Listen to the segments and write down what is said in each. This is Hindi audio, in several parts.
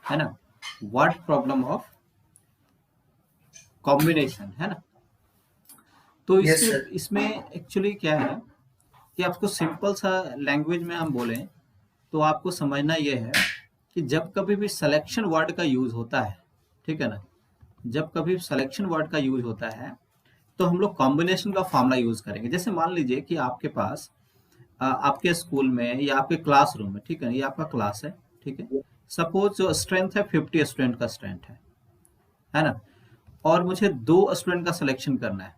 है ना, वर्ड प्रॉब्लम ऑफ कॉम्बिनेशन, है ना। तो Yes, sir. इसमें एक्चुअली क्या है कि आपको सिंपल सा लैंग्वेज में हम बोलें तो आपको समझना ये है कि जब कभी भी सिलेक्शन वर्ड का यूज होता है, ठीक है ना, जब कभी सिलेक्शन वर्ड का यूज होता है तो हम लोग कॉम्बिनेशन का फॉर्मूला यूज करेंगे। जैसे मान लीजिए कि आपके पास आपके स्कूल में या आपके क्लासरूम में, ठीक है, ये आपका क्लास है, ठीक है, सपोज जो स्ट्रेंथ है 50 स्टूडेंट का स्ट्रेंथ है ना, और मुझे 2 स्टूडेंट का सिलेक्शन करना है,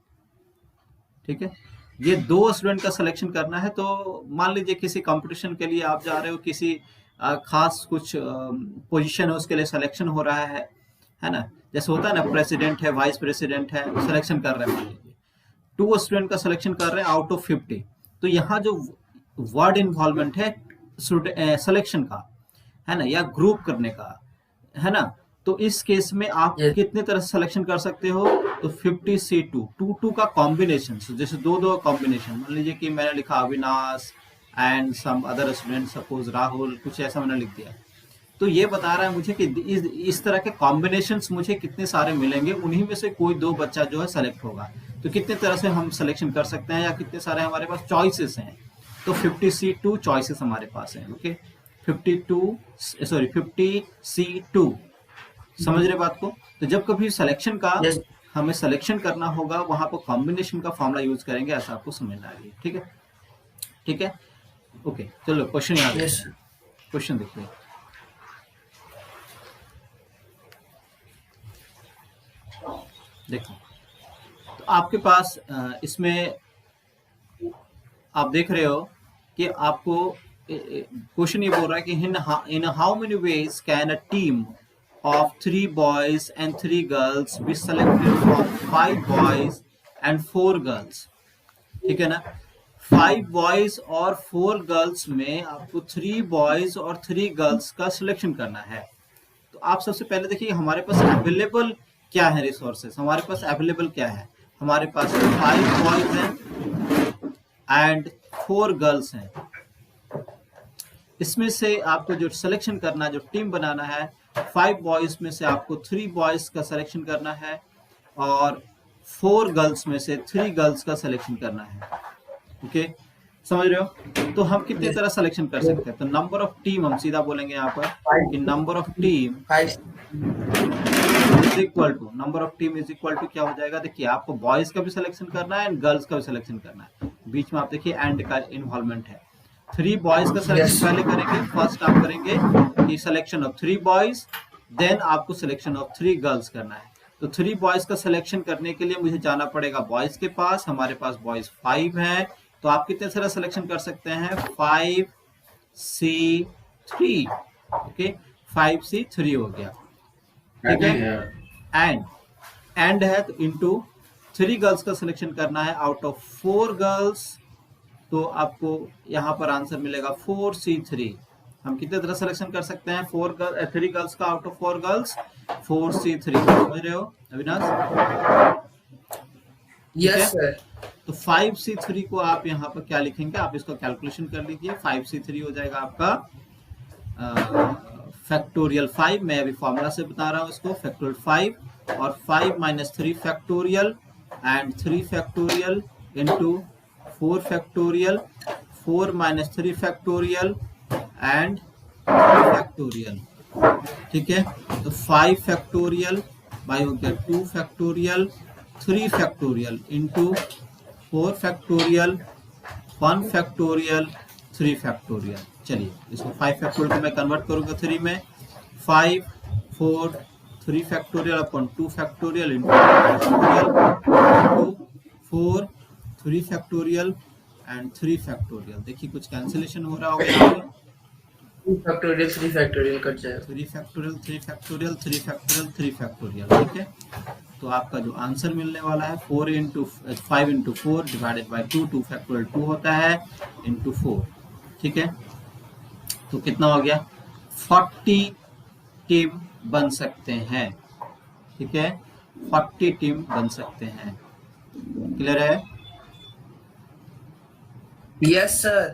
ठीक है। ये 2 स्टूडेंट का सिलेक्शन करना है, तो मान लीजिए किसी कंपटीशन के लिए आप जा रहे हो, किसी खास कुछ पोजीशन है उसके लिए सिलेक्शन हो रहा है ना। जैसे होता है ना, प्रेसिडेंट है, वाइस प्रेसिडेंट है, सिलेक्शन कर रहे हैं, मान लीजिए 2 स्टूडेंट का सिलेक्शन कर रहे हैं आउट ऑफ 50। तो यहाँ जो वर्ड इन्वॉल्वमेंट है सिलेक्शन का, है ना, या ग्रुप करने का, है ना, तो इस केस में आप Yes. कितने तरह से सिलेक्शन कर सकते हो, तो 50 से 2 का कॉम्बिनेशन, जैसे दो कॉम्बिनेशन, मान लीजिए कि मैंने लिखा Avinash and some other student, suppose Rahul, कुछ ऐसा मैंने लिख दिया। तो ये बता रहा है मुझे कि इस तरह के कॉम्बिनेशंस मुझे कितने सारे मिलेंगे, उन्हीं में से कोई 2 बच्चा जो है सेलेक्ट होगा। तो कितने तरह से हम सिलेक्शन कर सकते हैं, या कितने सारे हमारे पास चॉइसेस हैं, तो 50C2 चॉइसेस हमारे पास हैं। ओके, 50C2, समझ रहे बात को। तो जब कभी सिलेक्शन का Yes. हमें सिलेक्शन करना होगा, वहां पर कॉम्बिनेशन का फॉर्मूला यूज करेंगे, ऐसा आपको समझना है। ठीक है, ठीक है, ओके, चलो क्वेश्चन याद Yes, रखते sir. हैं। क्वेश्चन देखिए, देखो, तो आपके पास इसमें आप देख रहे हो कि आपको क्वेश्चन ये बोल रहा है कि in how many ways can a team of 3 boys and 3 girls be selected from 5 boys and 4 girls, ठीक है ना। 5 बॉयज और 4 गर्ल्स में आपको 3 बॉयज और 3 गर्ल्स का सिलेक्शन करना है। तो आप सबसे पहले देखिए हमारे पास अवेलेबल क्या है, रिसोर्सेस हमारे पास अवेलेबल क्या है। हमारे पास 5 बॉयज हैं एंड 4 गर्ल्स हैं। इसमें से आपको जो सिलेक्शन करना है, जो टीम बनाना है, 5 बॉयज में से आपको 3 बॉयज का सिलेक्शन करना है और 4 गर्ल्स में से 3 गर्ल्स का सिलेक्शन करना है। ओके, समझ रहे हो। तो हम कितने Yes. तरह सिलेक्शन कर Yes. सकते हैं, तो नंबर ऑफ टीम हम सीधा बोलेंगे यहाँ पर कि 5. Number of team 5. Is equal to, number of team is equal to क्या हो जाएगा, देखिए आपको बॉयज का भी सिलेक्शन करना है एंड गर्ल्स का भी सिलेक्शन करना है। बीच में आप देखिए एंड का इन्वॉल्वमेंट है। 3 बॉयज का सिलेक्शन Yes. पहले करेंगे, फर्स्ट आप करेंगे कि सिलेक्शन ऑफ 3 बॉयज, देन आपको सिलेक्शन ऑफ 3 गर्ल्स करना है। तो 3 बॉयज का सिलेक्शन करने के लिए मुझे जाना पड़ेगा बॉयज के पास, हमारे पास बॉयज 5 हैं, तो आप कितने सारा सिलेक्शन कर सकते हैं, 5C3, ओके, 5C3 हो गया, ठीक है। एंड है तो इंटू 3 गर्ल्स का सिलेक्शन करना है आउट ऑफ 4 गर्ल्स, तो आपको यहाँ पर आंसर मिलेगा 4C3। हम कितने तरह सिलेक्शन कर सकते हैं, 3 गर्ल्स का आउट ऑफ 4 गर्ल्स, 4C3, समझ रहे हो अविनाश। Yes, sir. तो 5C3 को आप यहाँ पर क्या लिखेंगे, आप इसको कैलकुलेशन कर लीजिए। 5C3 हो जाएगा आपका फैक्टोरियल 5, मैं अभी फॉर्मूला से बता रहा हूँ इसको, फैक्टोरियल 5 और 5 minus 3 factorial and 3 factorial into 4 factorial, 4 minus 3 factorial and factorial, ठीक है। तो 5 फैक्टोरियल बाई हो गया 2 factorial, 3 factorial into 4 factorial, 1 factorial, 3 factorial. चलिए इसको 5 फैक्टोरियल को मैं कन्वर्ट करूंगा 3 में, 5 4 3 factorial upon 2 factorial into 4 3 factorial and 3 factorial. देखिए कुछ कैंसिलेशन हो रहा होगा यहाँ पे, 2 factorial 3 factorial कट जाएगा। 3 फैक्टोरियल 3 फैक्टोरियल 3 फैक्टोरियल 3 फैक्टोरियल, ठीक है। तो आपका जो आंसर मिलने वाला है 5 इंटू 4 डिवाइडेड बाई 2 फैक्टोरियल 2 होता है इंटू 4, ठीक है। तो कितना हो गया, 40 टीम बन सकते हैं, ठीक है, 40 टीम बन सकते हैं। क्लियर है। Yes, sir.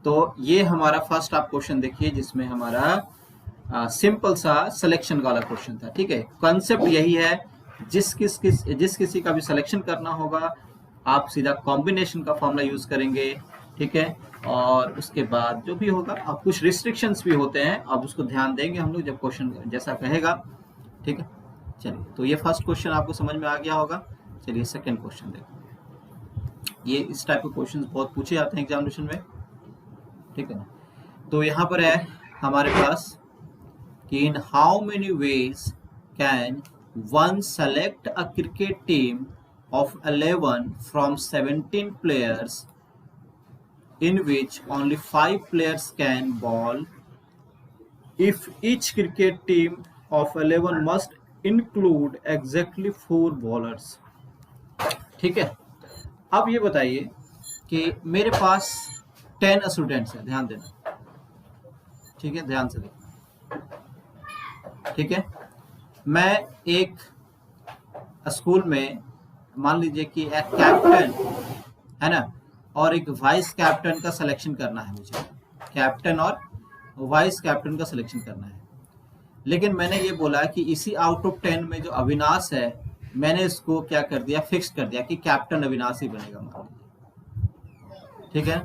तो ये हमारा फर्स्ट आप क्वेश्चन देखिए जिसमें हमारा सिंपल सा सिलेक्शन वाला क्वेश्चन था, ठीक है। कॉन्सेप्ट यही है, जिस किसी का भी सिलेक्शन करना होगा आप सीधा कॉम्बिनेशन का फॉर्मूला यूज करेंगे, ठीक है। और उसके बाद जो भी होगा, अब कुछ रिस्ट्रिक्शंस भी होते हैं, अब उसको ध्यान देंगे हम लोग जब क्वेश्चन जैसा कहेगा, ठीक है। चलिए, तो ये फर्स्ट क्वेश्चन आपको समझ में आ गया होगा। चलिए सेकंड क्वेश्चन देखो। ये इस टाइप के क्वेश्चन बहुत पूछे जाते हैं एग्जामिनेशन में, ठीक है ना। तो यहाँ पर है हमारे पास कि in how many ways can one select a cricket team of 11 from 17 players in which only 5 players can bowl if each cricket team of 11 must include exactly 4 bowlers, ठीक है। अब ये बताइए कि मेरे पास 10 स्टूडेंट्स हैं, ध्यान देना, ठीक है, ध्यान से देखो, ठीक है। मैं एक स्कूल में मान लीजिए कि एक कैप्टन है ना और एक वाइस कैप्टन का सिलेक्शन करना है मुझे, कैप्टन और वाइस कैप्टन का सिलेक्शन करना है। लेकिन मैंने ये बोला कि इसी आउट ऑफ 10 में जो अविनाश है, मैंने इसको क्या कर दिया, फिक्स कर दिया कि कैप्टन अविनाश ही बनेगा, मान लीजिए, ठीक है।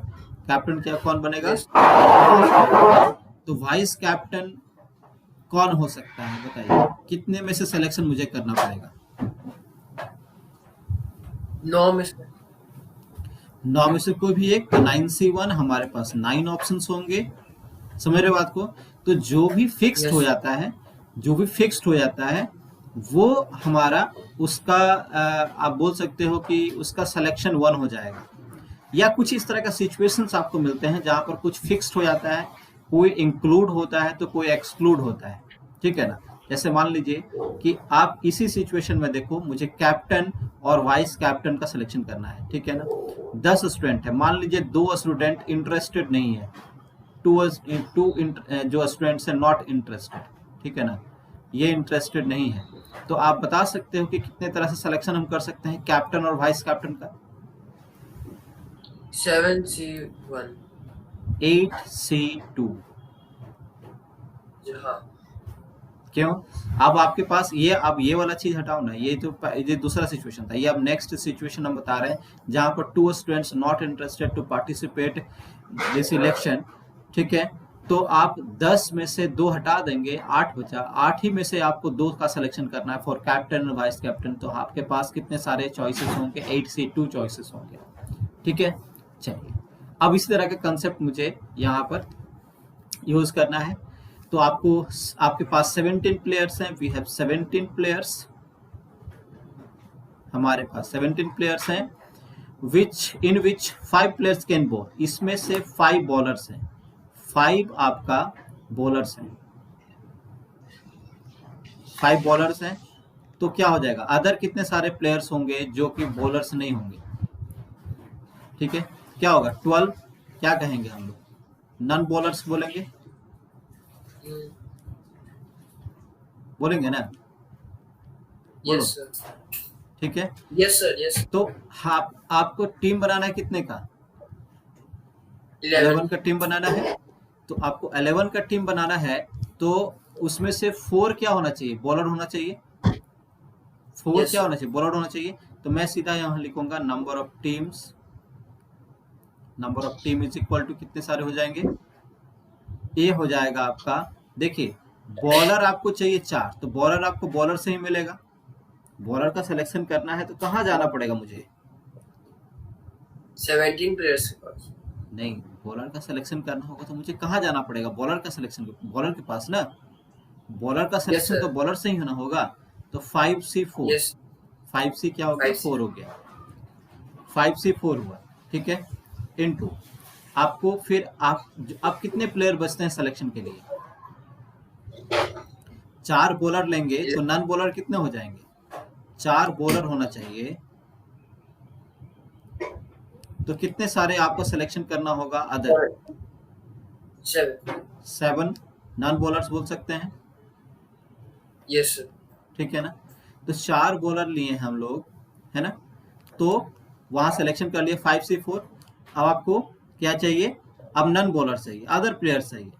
कैप्टन क्या कौन बनेगा? तो वाइस कैप्टन कौन हो सकता है बताइए, कितने में से सिलेक्शन मुझे करना पड़ेगा? 9 में से कोई भी एक, 9C1 हमारे पास 9 ऑप्शंस होंगे, समझ रहे बात को। तो जो भी फिक्स्ड हो जाता है, जो भी फिक्स्ड हो जाता है वो हमारा उसका आप बोल सकते हो कि उसका सिलेक्शन 1 हो जाएगा। या कुछ इस तरह का सिचुएशंस आपको मिलते हैं जहां पर कुछ फिक्स्ड हो जाता है, कोई इंक्लूड होता है तो कोई एक्सक्लूड होता है, ठीक है ना। जैसे मान लीजिए कि आप इसी सिचुएशन में देखो, मुझे कैप्टन और वाइस कैप्टन का सिलेक्शन करना है, ठीक है ना। 10 स्टूडेंट है, मान लीजिए 2 स्टूडेंट इंटरेस्टेड नहीं है, 2 जो स्टूडेंट्स है नॉट इंटरेस्टेड, ठीक है ना, ये इंटरेस्टेड नहीं है। तो आप बता सकते हो कि कितने तरह से सिलेक्शन हम कर सकते हैं कैप्टन और वाइस कैप्टन का? 7C1 8C2। हाँ। क्यों? अब आपके पास ये, अब ये वाला चीज हटाओ ना, ये दूसरा सिचुएशन था, ये अब नेक्स्ट सिचुएशन हम बता रहे हैं जहां पर 2 students not interested to participate this election, ठीक है। तो आप 10 में से 2 हटा देंगे, 8 बचा, 8 ही में से आपको 2 का सिलेक्शन करना है फॉर कैप्टन और वाइस कैप्टन। तो आपके पास कितने सारे चॉइसेस होंगे? 8C2 चॉइसेस होंगे, ठीक है। चलिए, अब इसी तरह का कंसेप्ट मुझे यहाँ पर यूज करना है। तो आपके पास 17 प्लेयर्स हैं, वी हैव 17 प्लेयर्स, हमारे पास 17 प्लेयर्स हैं, इन विच 5 प्लेयर्स कैन बॉल, इसमें से 5 बॉलर्स हैं, 5 आपका बॉलर्स हैं, 5 बॉलर्स हैं। तो क्या हो जाएगा, अदर कितने सारे प्लेयर्स होंगे जो कि बॉलर्स नहीं होंगे, ठीक है। क्या होगा? 12, क्या कहेंगे हम लोग, नॉन बॉलर्स बोलेंगे, बोलेंगे ना? यस सर, ठीक है। Yes sir, yes. तो आपको टीम बनाना है कितने का? 11 का टीम बनाना है। तो आपको 11 का टीम बनाना है, तो उसमें से 4 क्या होना चाहिए? बॉलर होना चाहिए। 4 Yes, क्या होना चाहिए? बॉलर होना चाहिए। तो मैं सीधा यहाँ लिखूंगा number of teams, number of team is equal to कितने सारे हो जाएंगे? ये हो जाएगा आपका, देखिए बॉलर आपको चाहिए 4, तो बॉलर आपको बॉलर से ही मिलेगा। बॉलर का सिलेक्शन करना है तो कहाँ जाना पड़ेगा मुझे? 17 प्लेयर्स के पास नहीं, बॉलर का सिलेक्शन करना होगा तो मुझे कहाँ जाना पड़ेगा? बॉलर का सिलेक्शन बॉलर के पास ना, बॉलर का सिलेक्शन sir. तो बॉलर से ही होना होगा। तो 5C4, यस 5C क्या हो गया? 5C 4 हो गया, 5C4 हुआ, ठीक है। इनटू आपको फिर आप कितने प्लेयर बचते हैं सिलेक्शन के लिए? 4 बॉलर लेंगे तो नन बॉलर कितने हो जाएंगे? 4 बॉलर होना चाहिए। तो कितने सारे आपको सिलेक्शन करना होगा? अदर 7 नॉन बॉलर्स बोल सकते हैं, यस सर, ठीक है ना। तो 4 बॉलर लिए हम लोग, है ना। तो वहां सिलेक्शन कर लिए 5C4। अब आपको क्या चाहिए? अब नॉन बॉलर चाहिए, अदर प्लेयर चाहिए,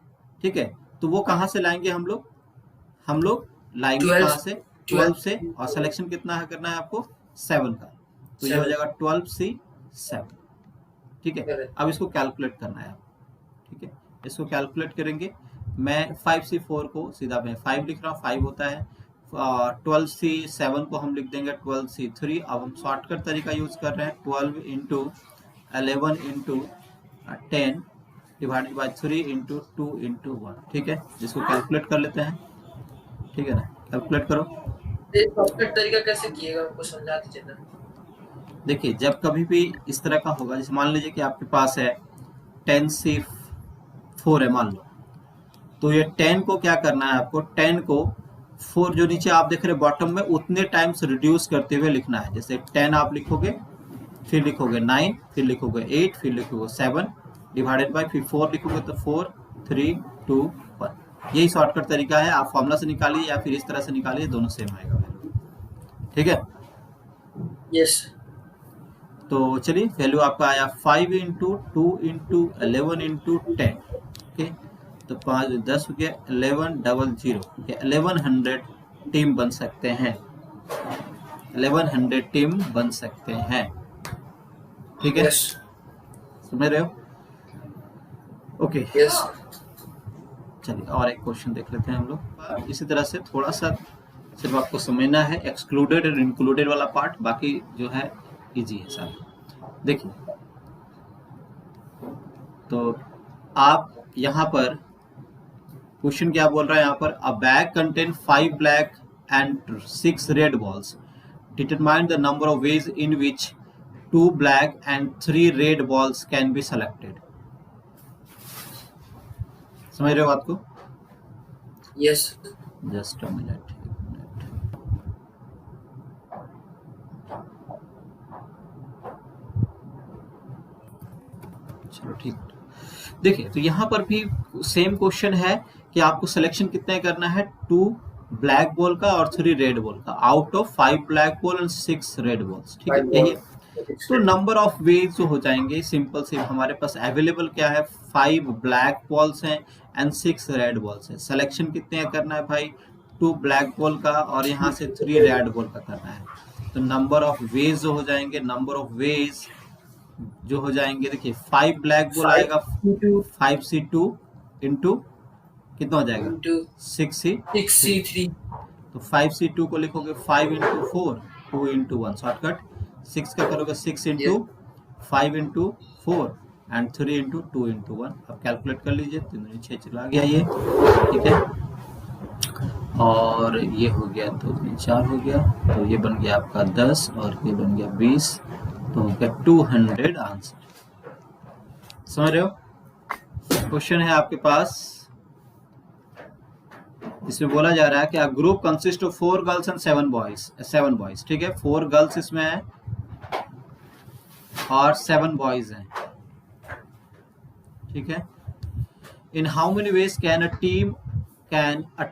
ठीक है। तो वो कहाँ से लाएंगे हम लोग लाएंगे 12 कहाँ से, 12 से, और सिलेक्शन कितना है करना है आपको 7 का, तो ये हो 7 जाएगा 12C7। ठीक है, correct अब इसको कैलकुलेट करना है आपको। ठीक है, इसको कैलकुलेट करेंगे। मैं 5C4 को सीधा मैं 5 लिख रहा हूँ, 5 होता है, 12C7 को हम लिख देंगे 12C3। अब हम शॉर्टकट तरीका यूज कर रहे हैं, 12 into 11 into 10 divided by 3 into 2 into 1। ठीक है, जिसको कैलकुलेट कर लेते हैं। ठीक है ना, कैलकुलेट करो। ये शॉर्टकट तरीका कैसे किएगा, हमको समझा दीजिए ना। देखिए, जब कभी भी इस तरह का होगा, जैसे मान लीजिए कि आपके पास है 10C4 है मान लो, तो ये 10 को क्या करना है आपको, 10 को 4 जो नीचे आप देख रहे हैं बॉटम में, उतने टाइम्स रिड्यूस करते हुए लिखना है। जैसे 10 आप लिखोगे, फिर लिखोगे 9, फिर लिखोगे 8, फिर लिखोगे 7 डिवाइडेड बाय, फिर 4 लिखोगे तो 4 3 2 1। यही शॉर्टकट तरीका है, आप फॉर्मूला से निकालिए या फिर इस तरह से निकालिए, दोनों सेम आएगा। ठीक है, यस तो चलिए वैल्यू आपका आया 5 इंटू 2 इंटू 11 इंटू 10। ओके, तो 5 10 हो गया, 1100 1100 टीम बन सकते हैं, 1100 टीम बन सकते हैं। ठीक है, यस समझ रहे हो? ओके, यस चलिए और एक क्वेश्चन देख लेते हैं हम लोग। इसी तरह से थोड़ा सा सिर्फ आपको समझना है एक्सक्लूडेड और इंक्लूडेड वाला पार्ट, बाकी जो है इजी है सारा। देखिए, तो आप यहाँ पर क्वेश्चन क्या बोल रहा है, यहाँ पर अ bag contain 5 black and 6 red balls, determine the number of ways in which 2 black and 3 red balls can be selected. समझ रहे हो बात को? Yes just a minute. चलो ठीक, देखिए तो यहाँ पर भी सेम क्वेश्चन है कि आपको सिलेक्शन कितने करना है, 2 ब्लैक बॉल का और 3 रेड बॉल का, out of 5 black ball and 6 red balls. ठीक है, यही है। तो नंबर ऑफ वेज जो हो जाएंगे सिंपल से, हमारे पास अवेलेबल क्या है, 5 ब्लैक बॉल्स हैं एंड 6 रेड बॉल्स हैं। सिलेक्शन कितने करना है भाई, 2 ब्लैक बॉल का और यहाँ से 3 रेड बॉल का करना है। तो नंबर ऑफ वेज जो हो जाएंगे, नंबर ऑफ वेज जो हो जाएंगे, देखिए 5 ब्लैक बॉल आएगा 5C2 इंटू कितना हो जाएगा, 6C3। तो 5C2 को लिखोगे 5 इंटू 4 2 इंटू 1 शॉर्टकट, 6 का करोगे 6 into 5 into 4 and 3 into 2 into 1। अब कैलकुलेट कर लीजिए, 3 6 चला गया ये। ठीक है, और ये हो गया, तो 4 हो गया, तो ये बन गया आपका 10 और ये बन गया 20, तो हो गया 200 आंसर। समझ रहे हो? क्वेश्चन है आपके पास, इसमें बोला जा रहा है कि a group consist of 4 girls and 7 boys. ठीक है, 4 गर्ल्स इसमें है और 7 बॉयज हैं। ठीक है, इन how many ways can a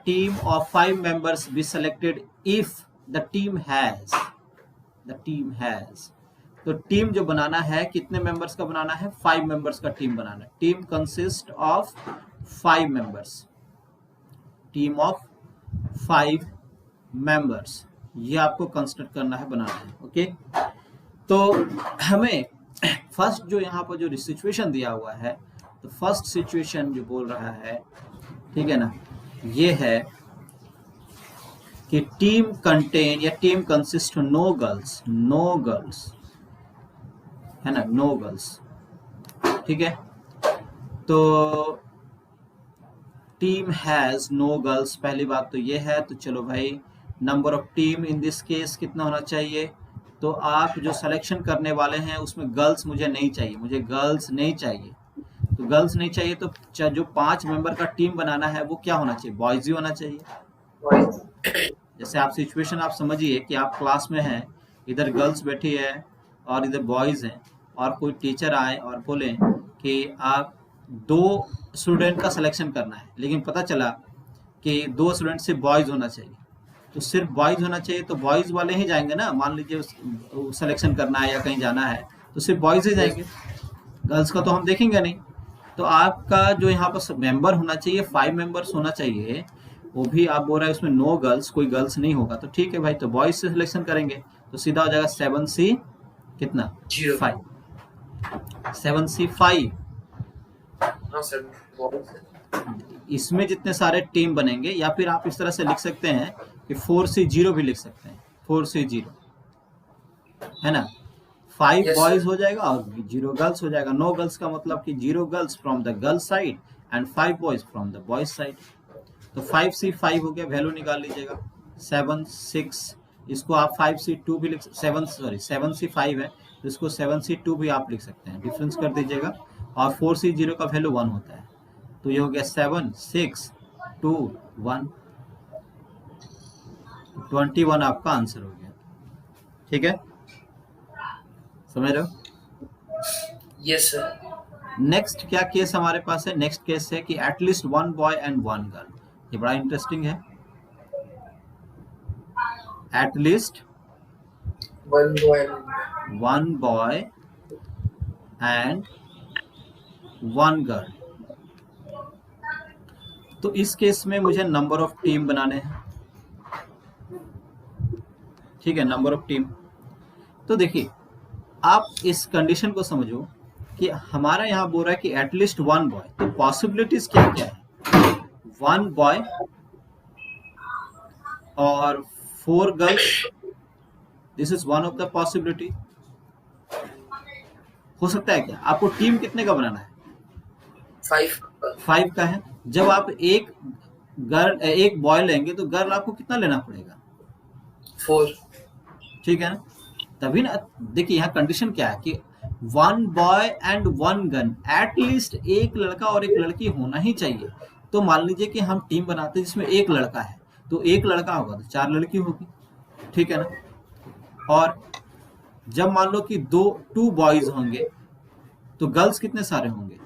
team of 5 members be selected if the team has तो टीम जो बनाना है कितने मेंबर्स का बनाना है, 5 मेंबर्स का टीम बनाना है। Team consist of 5 members, team of 5 members, ये आपको कंसिडर करना है, बनाना है। ओके, तो हमें फर्स्ट जो यहाँ पर जो सिचुएशन दिया हुआ है, तो फर्स्ट सिचुएशन जो बोल रहा है, ठीक है ना, ये है कि टीम कंटेन या टीम कंसिस्ट नो गर्ल्स है ना, नो गर्ल्स। ठीक है, तो टीम हैज नो गर्ल्स, पहली बात तो ये है। तो चलो भाई, number of team in this case कितना होना चाहिए, तो आप जो सिलेक्शन करने वाले हैं उसमें गर्ल्स मुझे नहीं चाहिए, तो गर्ल्स नहीं चाहिए, तो जो 5 मेंबर का टीम बनाना है वो क्या होना चाहिए, बॉयज ही होना चाहिए। जैसे आप सिचुएशन आप समझिए कि आप क्लास में हैं, इधर गर्ल्स बैठी है और इधर बॉयज हैं, और कोई टीचर आए और बोले कि आप 2 स्टूडेंट का सिलेक्शन करना है, लेकिन पता चला कि 2 स्टूडेंट सिर्फ बॉयज होना चाहिए, तो सिर्फ बॉयज होना चाहिए, तो बॉयज वाले ही जाएंगे ना। मान लीजिए सिलेक्शन करना है या कहीं जाना है तो सिर्फ बॉयज ही जाएंगे, गर्ल्स का तो हम देखेंगे नहीं। तो आपका जो यहाँ पर मेंबर होना चाहिए 5 मेंबर्स होना चाहिए, वो भी आप बोल रहे हैं उसमें नो गर्ल्स, कोई गर्ल्स नहीं होगा, तो ठीक है भाई, तो बॉयज से सिलेक्शन करेंगे तो सीधा हो जाएगा 7C कितना 0 5, 7C 5। हाँ सर बहुत है। इसमें जितने सारे टीम बनेंगे, या फिर आप इस तरह से लिख सकते हैं कि 4C0 भी लिख सकते हैं, 4C0 है ना, 5 Yes, बॉयज sir. हो जाएगा और 0 गर्ल्स हो जाएगा। नो गर्ल्स का मतलब कि 0 girls from the girls side and 5 boys from the boys side. तो 5C5 हो गया, वैल्यू निकाल लीजिएगा 7 6, इसको आप 5C2 भी लिख 7C5 है तो इसको 7C2 भी आप लिख सकते हैं, डिफरेंस कर दीजिएगा, और 4C0 का वैल्यू 1 होता है, तो ये हो गया 7 6 2 1, 21 आपका आंसर हो गया। ठीक है, समझ रहे हो? Yes sir. नेक्स्ट क्या केस हमारे पास है? नेक्स्ट केस है कि एटलीस्ट 1 बॉय एंड 1 गर्ल। ये बड़ा इंटरेस्टिंग है, एटलीस्ट 1 बॉय एंड 1 गर्ल। तो इस केस में मुझे नंबर ऑफ टीम बनाने हैं, ठीक है, नंबर ऑफ टीम। तो देखिए आप इस कंडीशन को समझो कि हमारा यहाँ बोल रहा है कि एटलीस्ट 1 बॉय, तो पॉसिबिलिटीज क्या क्या है? 1 बॉय और 4 girls, this is one of the possibility. हो सकता है क्या? आपको टीम कितने का बनाना है? 5 का है। जब आप एक गर्ल एक बॉय लेंगे तो गर्ल आपको कितना लेना पड़ेगा? 4। ठीक है ना, तभी ना। देखिए यहाँ कंडीशन क्या है कि 1 बॉय एंड 1 गर्ल, एटलीस्ट एक लड़का और एक लड़की होना ही चाहिए। तो मान लीजिए कि हम टीम बनाते हैं जिसमें एक लड़का है, तो एक लड़का होगा तो 4 लड़की होगी, ठीक है ना। और जब मान लो कि 2 बॉयज होंगे तो गर्ल्स कितने सारे होंगे?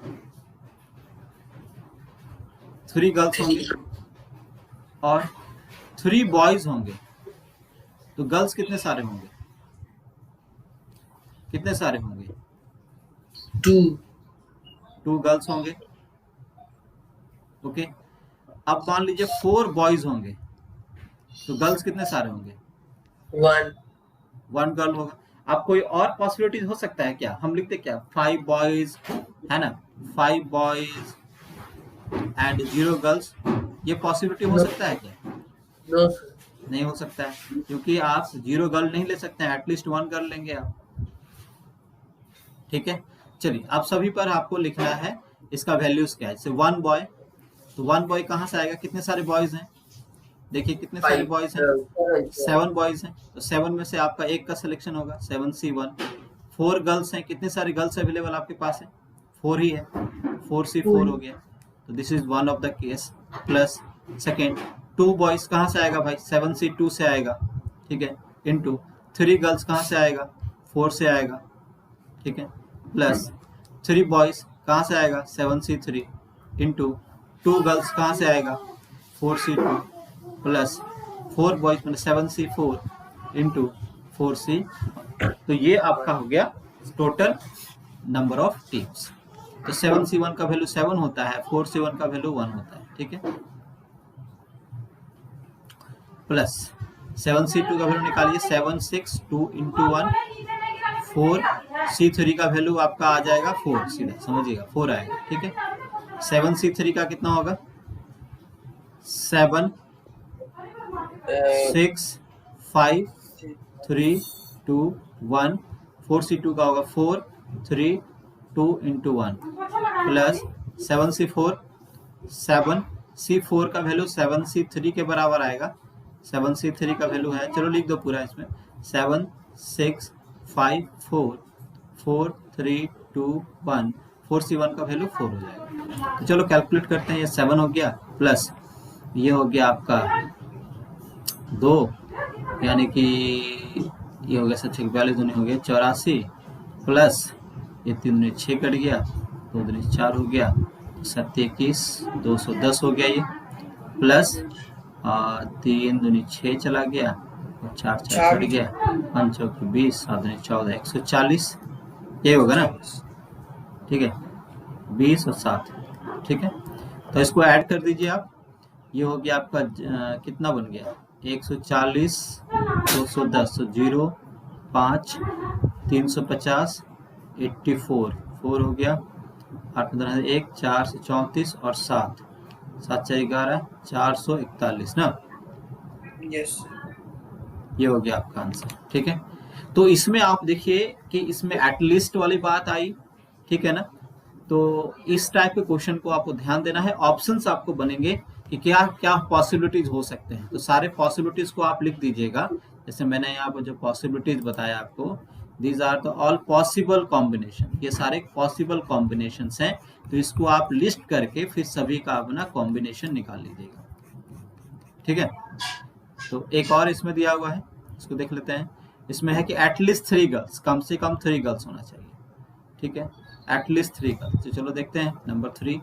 3 गर्ल्स होंगे। और 3 बॉयज होंगे तो गर्ल्स कितने सारे होंगे? कितने सारे होंगे? 2 गर्ल्स होंगे। ओके, अब मान लीजिए 4 बॉयज होंगे तो गर्ल्स कितने सारे होंगे? 1 गर्ल होगा। अब कोई और पॉसिबिलिटीज हो सकता है क्या? हम लिखते क्या? 5 बॉयज है ना, 5 बॉयज एंड 0 गर्ल्स, ये पॉसिबिलिटी हो सकता है क्या? No sir. नहीं हो सकता है, क्योंकि आप 0 गर्ल नहीं ले सकते हैं, एटलीस्ट 1 गर्ल लेंगे आप। ठीक है, चलिए अब सभी पर आपको लिखना है इसका वैल्यूज क्या है। जैसे 1 बॉय, तो 1 बॉय कहाँ से आएगा? कितने सारे बॉयज हैं? देखिए कितने सारे बॉयज हैं? 7 बॉयज हैं, तो 7 में से आपका एक का सिलेक्शन होगा, 7C1। 4 गर्ल्स हैं, कितने सारे गर्ल्स अवेलेबल आपके पास है? 4 ही है, 4C4 हो गया, तो this is one of the case. Plus second 2 boys कहाँ से आएगा भाई? 7C2 से आएगा, ठीक है, इनटू 3 गर्ल्स कहाँ से आएगा? 4 से आएगा, ठीक है, प्लस 3 बॉयज कहाँ से आएगा? 7C3 इंटू 2 गर्ल्स कहाँ से आएगा? 4C2 प्लस 4 बॉयज मैंने 7C4 इंटू 4C। तो ये आपका हो गया टोटल नंबर ऑफ टीम्स। तो 7C1 का वैल्यू 7 होता है, 4C1 का वैल्यू 1 होता है, ठीक है, प्लस 7C2 का वैल्यू निकालिए, 7 6 2 इंटू 1, 4C3 का वैल्यू आपका आ जाएगा 4, सीधा समझिएगा 4 आएगा, ठीक है। 7C3 का कितना होगा? 7 6 5 3 2 1, 4C2 का होगा 4 3 2 इंटू 1 प्लस 7C4, 7C4 का वैल्यू 7C3 के बराबर आएगा। 7C3 का वैल्यू है, चलो लिख दो पूरा इसमें, 7 6 5 4 4 3 2 1, 4C1 का वैल्यू 4 हो जाएगा। तो चलो कैलकुलेट करते हैं, ये 7 हो गया प्लस ये हो गया आपका 2, यानी कि ये हो गया 42 दूनी हो गया 84, प्लस ये 3 दूनी 6 कट गया, 2 दूनी 4 हो गया, 7 21 210 हो गया ये, प्लस 3 दूनी 6 चला गया और 4 4 कट गया, 5 चौकी 20 7 दूनी 14 140, ये होगा ना, ठीक है। 20 और 7, ठीक है। तो इसको ऐड कर दीजिए आप, ये हो गया आपका कितना बन गया 140, 210, तो 0, 5, 350, 84, 4 हो गया, 8 15 1, 4 से 34 और 7, 7 4 11, 441 ना, यस ये हो गया आपका आंसर, ठीक है। तो इसमें आप देखिए कि इसमें एटलीस्ट वाली बात आई, ठीक है ना। तो इस टाइप के क्वेश्चन को आपको ध्यान देना है, ऑप्शंस आपको बनेंगे कि क्या क्या पॉसिबिलिटीज हो सकते हैं, तो सारे पॉसिबिलिटीज को आप लिख दीजिएगा। जैसे मैंने यहाँ पर जो पॉसिबिलिटीज बताया आपको, these are the all possible combination, ये सारे पॉसिबल कॉम्बिनेशंस हैं, तो इसको आप लिस्ट करके फिर सभी का अपना कॉम्बिनेशन निकाल लीजिएगा, ठीक है। तो एक और इसमें दिया हुआ है, इसको देख लेते हैं। इसमें है कि एटलीस्ट 3 गर्ल्स, कम से कम 3 गर्ल्स होना चाहिए, ठीक है, एटलीस्ट 3 गर्ल्स। तो चलो देखते हैं नंबर 3,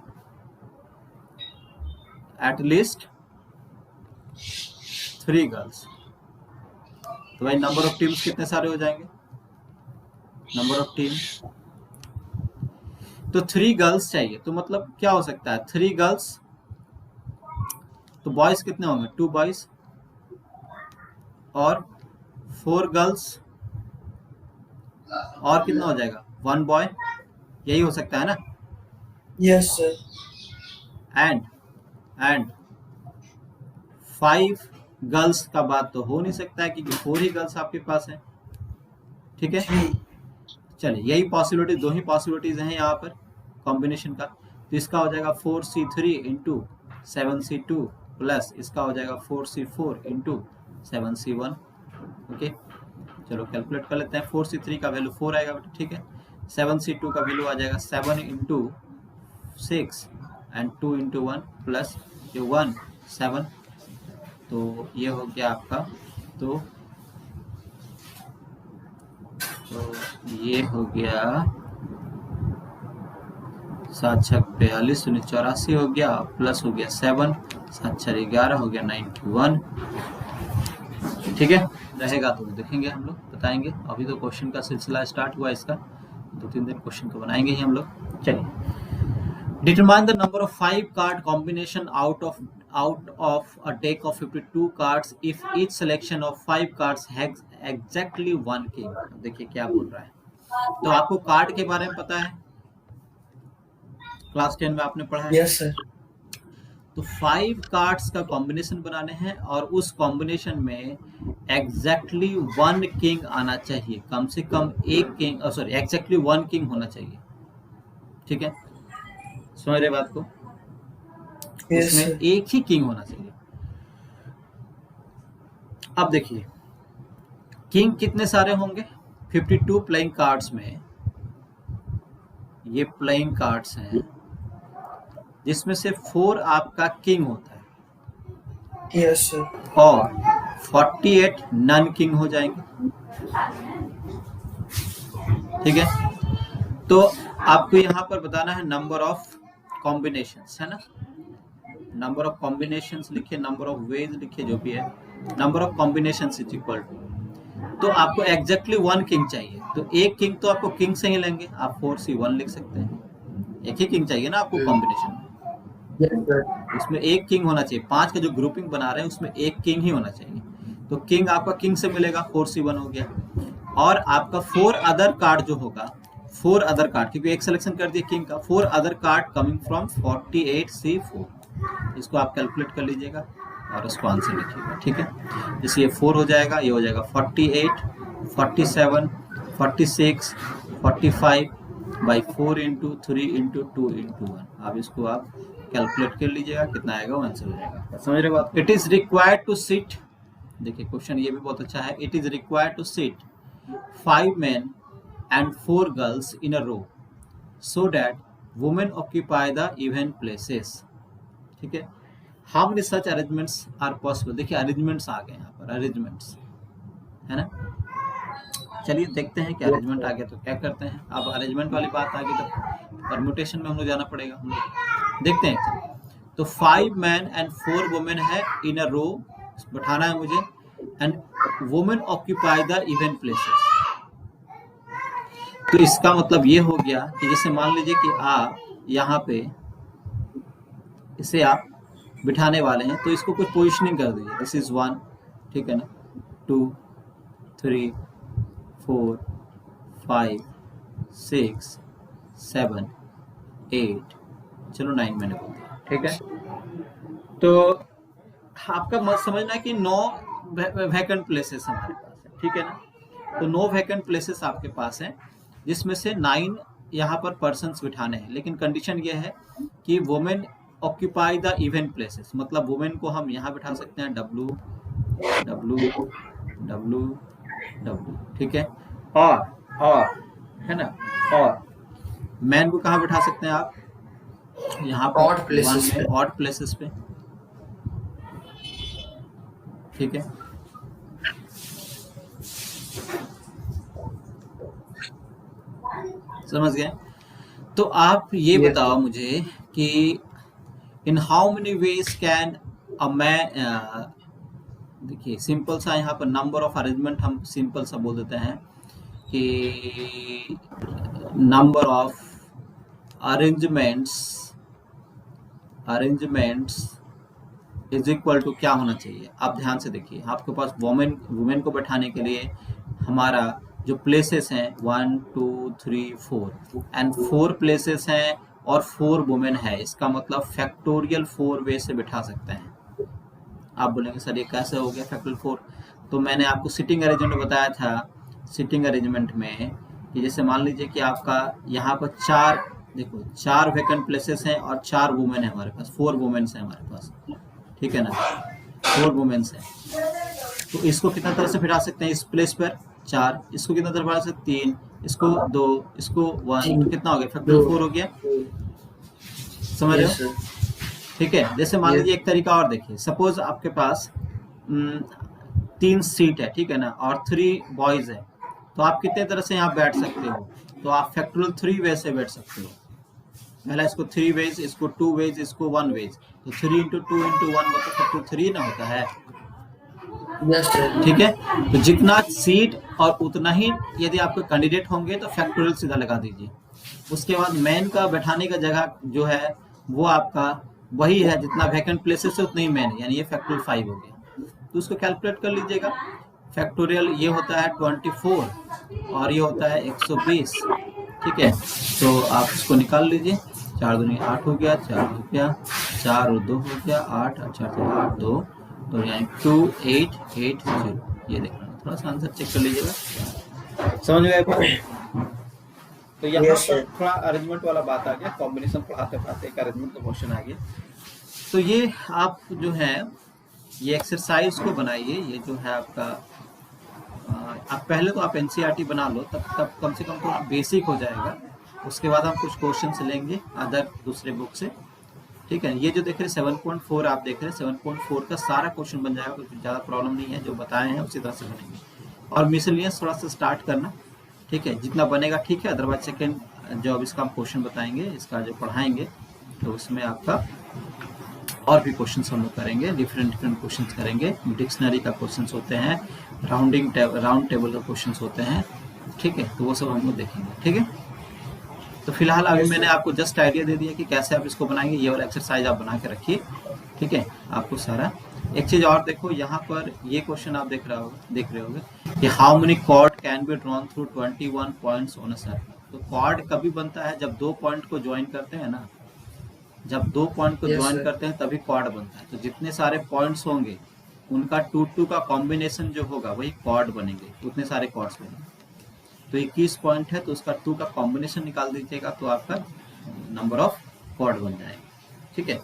एटलीस्ट 3 गर्ल्स। तो भाई नंबर ऑफ टीम्स कितने सारे हो जाएंगे, नंबर ऑफ टीम, तो 3 गर्ल्स चाहिए, तो मतलब क्या हो सकता है 3 गर्ल्स, तो बॉयज कितने होंगे 2 बॉयज और 4 गर्ल्स और कितना हो जाएगा 1 बॉय, यही हो सकता है ना। Yes sir. एंड 5 गर्ल्स का बात तो हो नहीं सकता है क्योंकि 4 ही गर्ल्स आपके पास है, ठीक है। चलिए यही पॉसिबिलिटी, 2 ही पॉसिबिलिटीज हैं यहाँ पर कॉम्बिनेशन का, तो इसका हो जाएगा 4C3 इंटू 7C2 प्लस इसका हो जाएगा 4C4 इंटू 7C1, ओके। चलो कैलकुलेट कर लेते हैं, 4C3 का वैल्यू 4 आएगा बेटा, ठीक है। 7C2 का वैल्यू आ जाएगा 7 इंटू 6 एंड 2 इंटू 1 प्लस ये 1 7, तो ये हो गया आपका, तो ये हो गया 7 6 42 84 हो गया, प्लस हो गया 7 7 4 11 हो गया 91, ठीक है। रहेगा तो देखेंगे हम लोग, बताएंगे, अभी तो क्वेश्चन का सिलसिला स्टार्ट हुआ इसका, 2-3 दिन क्वेश्चन तो बनाएंगे ही हम लोग। चलिए, determine the number of 5 card combination out of a deck of 52 cards if each selection of 5 cards has exactly 1 king. देखिए क्या बोल रहा है, तो आपको कार्ड के बारे में पता है, क्लास 10 में आपने पढ़ा है। Yes sir. तो 5 कार्ड्स का कॉम्बिनेशन बनाने हैं और उस कॉम्बिनेशन में एग्जैक्टली 1 किंग आना चाहिए, कम से कम एक किंग, सॉरी एग्जैक्टली 1 किंग होना चाहिए, ठीक है, समझ रहे बात को। उसमें एक ही किंग होना चाहिए। अब देखिए किंग कितने सारे होंगे, 52 प्लेइंग कार्ड्स में, ये प्लेइंग कार्ड्स हैं जिसमें से 4 आपका किंग होता है, यस सर, और 48 नन किंग हो जाएंगे, ठीक है। तो आपको यहाँ पर बताना है नंबर ऑफ कॉम्बिनेशंस, है ना, नंबर ऑफ कॉम्बिनेशंस लिखिए, नंबर ऑफ वेज लिखिए, जो भी है, number of combinations is equal to, तो आपको एग्जैक्टली 1 किंग चाहिए, तो एक किंग तो आपको किंग से ही लेंगे, आप 4C1 लिख सकते हैं, एक ही किंग चाहिए ना आपको कॉम्बिनेशन में, उसमें एक किंग होना चाहिए, 5 का जो ग्रुपिंग बना रहे हैं उसमें एक किंग ही होना चाहिए, तो किंग आपका किंग से मिलेगा, 4C1 हो गया, और आपका 4 अदर कार्ड जो होगा, 4 अदर कार्ड, क्योंकि एक सिलेक्शन कर दिया किंग का, 4 other card coming from 48C4, इसको आप कैलकुलेट कर लीजिएगा और उसको आंसर लिखिएगा, ठीक है। जैसे ये 4 हो जाएगा, ये हो जाएगा 48, 47, 46, 45 बाई 4 इंटू 3 इंटू 2 इंटू 1, अब इसको आप कैलकुलेट कर लीजिएगा, कितना आएगा वो आंसर हो जाएगा, समझ रहे हो आप। It is required to sit, देखिए क्वेश्चन ये भी बहुत अच्छा है, it is required to sit 5 men and 4 girls in a row so that women occupy the even places, ठीक है। How many such arrangements are possible, देखिए अरेंजमेंट्स आ गए यहाँ पर, अरेंजमेंट्स है ना, चलिए देखते हैं कि अरेंजमेंट आ गया तो क्या करते हैं। अब अरेंजमेंट वाली बात आ गई तो परम्यूटेशन में हम लोग जाना पड़ेगा, हम लोग देखते हैं। तो 5 men and 4 women है इन अ रो, बैठाना है मुझे, and women occupy the even places, तो इसका मतलब ये हो गया कि जैसे मान लीजिए कि आप यहाँ पे इसे आप बिठाने वाले हैं तो इसको कुछ पोजिशनिंग कर दीजिए। दिस इज 1, ठीक है ना, 2, 3, 4, 5, 6, 7, 8, चलो 9 मैंने बोल दिया, ठीक है। तो आपका मत समझना कि 9 वैकेंट प्लेसेस हमारे पास है, ठीक है ना। तो 9 वैकेंट प्लेसेस आपके पास हैं, जिसमें से 9 यहाँ पर पर्सन्स बिठाने हैं, लेकिन कंडीशन ये है कि women occupy the event places, मतलब वुमेन को हम यहाँ बिठा सकते हैं W W W W, ठीक है। और है ना, और मैन को कहाँ बिठा सकते हैं आप, यहाँ पर Odd places पे। ऑड प्लेसेस पे, ठीक है। समझ गए। तो आप ये Yes, बताओ मुझे कि in how many ways can a man, देखिए सिंपल सा यहाँ पर नंबर ऑफ अरेंजमेंट हम सिंपल सा बोल देते हैं कि number of arrangements is equal to क्या होना चाहिए। आप ध्यान से देखिए, आपके पास वुमेन को बैठाने के लिए हमारा जो प्लेसेस हैं 1 2 3 4 एंड 4 प्लेसेस हैं और 4 वुमेन है, इसका मतलब फैक्टोरियल 4 वे से बिठा सकते हैं। आप बोलेंगे सर ये कैसे हो गया फैक्टोरियल 4? तो मैंने आपको सिटिंग अरेंजमेंट में बताया था, सिटिंग अरेंजमेंट में कि जैसे मान लीजिए कि आपका यहाँ पर 4 वैकेंट प्लेसेस हैं और 4 वुमेन है हमारे पास, 4 वुमेन्स हैं हमारे पास, ठीक है ना, 4 वुमेन्स हैं। तो इसको कितना तरह से बिठा सकते हैं इस प्लेस पर 4, इसको कितना तरह बिठा सकते हैं 3, इसको 2, इसको 1, तो कितना हो गया फैक्टोरियल 4 हो गया। समझ रहे हो, ठीक है। जैसे मान लीजिए एक तरीका और देखिए, सपोज आपके पास 3 सीट है, ठीक है ना, और 3 बॉयज है, तो आप कितने तरह से यहाँ बैठ सकते हो, तो आप फैक्टोरियल 3 वे से बैठ सकते हो। पहला इसको 3 वेज, इसको 2 वेज, इसको 1 वेज, तो 3 × 2 × 1 मतलब फैक्टोरियल 3 ना होता है, ठीक है। तो जितना सीट और उतना ही यदि आपके कैंडिडेट होंगे तो फैक्टोरियल सीधा लगा दीजिए। उसके बाद मैन का बैठाने का जगह जो है वो आपका वही है, जितना वैकेंट प्लेसेस है उतनी ही मैन है, यानी ये फैक्टोरियल 5 हो गया। तो उसको कैलकुलेट कर लीजिएगा। फैक्टोरियल ये होता है 24 और ये होता है 120, ठीक है। तो आप इसको निकाल लीजिए, 4 दूनी 8 हो गया, 4 हो गया, 4 और 2 हो गया 8, और 4 से 8 2, तो यानी 2880। ये देखना, थोड़ा सा आंसर चेक कर लीजिएगा। समझ गए? तो यहाँ पर थोड़ा अरेंजमेंट वाला बात आ गया, कॉम्बिनेशन पढ़ाते पढ़ाते एक अरेंजमेंट का क्वेश्चन आ गया। तो ये आप जो है ये एक्सरसाइज को बनाइए, ये जो है आपका आप पहले तो आप एनसीईआरटी बना लो, तब कम से कम थोड़ा बेसिक हो जाएगा। उसके बाद हम कुछ क्वेश्चन लेंगे अदर दूसरे बुक से, ठीक है। ये जो देख रहे 7.4 आप देख रहे हैं, 7.4 का सारा क्वेश्चन बन जाएगा, कुछ ज़्यादा प्रॉब्लम नहीं है, जो बताए हैं उसी तरह से बनेंगे। और मिसलिनियस थोड़ा सा स्टार्ट करना, ठीक है, जितना बनेगा ठीक है। अदरवाइज सेकेंड जो अब इसका हम क्वेश्चन बताएंगे, इसका जो पढ़ाएंगे, तो उसमें आपका और भी क्वेश्चन हम लोग करेंगे, डिफरेंट क्वेश्चन करेंगे। डिक्शनरी का क्वेश्चन होते हैं, राउंड टेबल का क्वेश्चन होते हैं, ठीक है। तो वो सब हम लोग देखेंगे, ठीक है। तो फिलहाल अभी मैंने आपको जस्ट आइडिया दे दिया कि कैसे आप इसको बनाएंगे। ये वाला एक्सरसाइज आप बना के रखिए, ठीक है। आपको सारा एक चीज और देखो, यहाँ पर ये क्वेश्चन आप देख रहे होगे कि how many chord can be drawn through 21 points on a circle. तो कॉर्ड कभी बनता है जब 2 पॉइंट को ज्वाइन करते हैं ना, जब 2 पॉइंट को ज्वाइन करते हैं तभी कॉर्ड बनता है। तो जितने सारे पॉइंट्स होंगे उनका 2 का कॉम्बिनेशन जो होगा वही कॉर्ड बनेंगे, उतने सारे कॉर्ड्स बनेंगे। तो 21 पॉइंट है, तो उसका 2 का कॉम्बिनेशन निकाल दीजिएगा, तो आपका नंबर ऑफ कॉर्ड बन जाएगा, ठीक है।